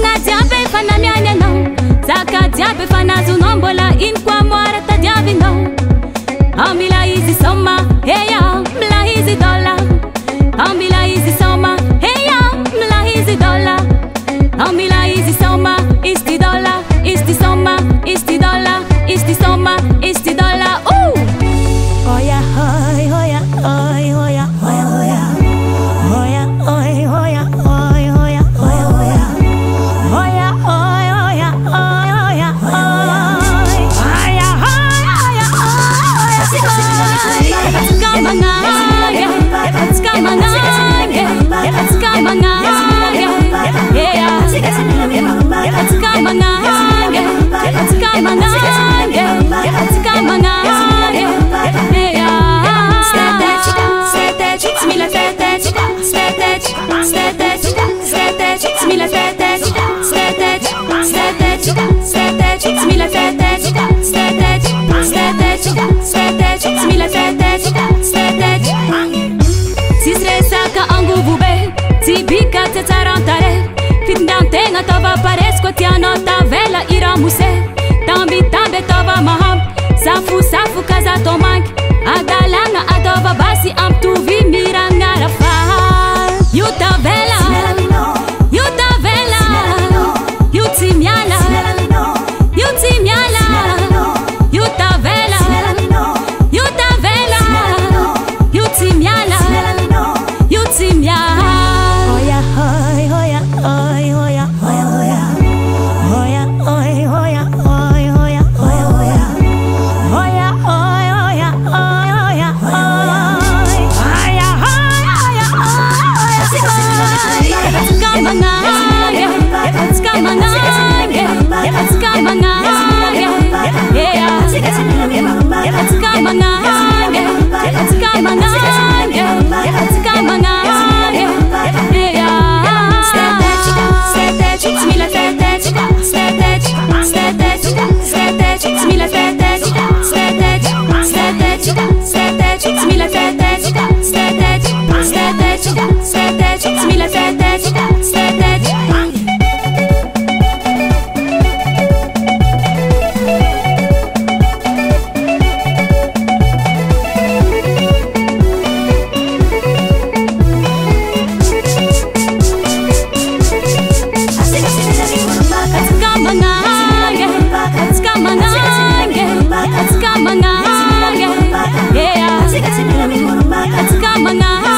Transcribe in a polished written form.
Sanga diabe fana mianya no. Zaka diabe fana zunombola in kwa mwara ta diabe no. Ambila easy soma, hey ya, mla easy dollar. Ambila easy soma, hey ya, mla easy dollar. Ambila easy soma, is the dollar, is the soma, is the dollar, is the soma, is the dollar. Ooh! Oh yeah, hoy, hoya, hoy, hoya, hoy, hoya. Hoya, hoy, hoya, hoy, hoya, hoy, hoya. Hoya, hoy, hoya, hoy, hoya, hoy. Hoya, hoy, hoya, hoy. Let's come on, let's come on, let's come on, yeah. Let's come on, let's come on, let's come on, Tibika te tarantare, fit dantenga tava paresco tiano tavela iramuse. Tambi tambe tava maham, safu kaza tomank. Agalanga adova basi am tuvi miranga rafa. You tavela, you tavela, you timiala, you timiala, you tavela, you tavela, you timiala, you timiala. Let's come on.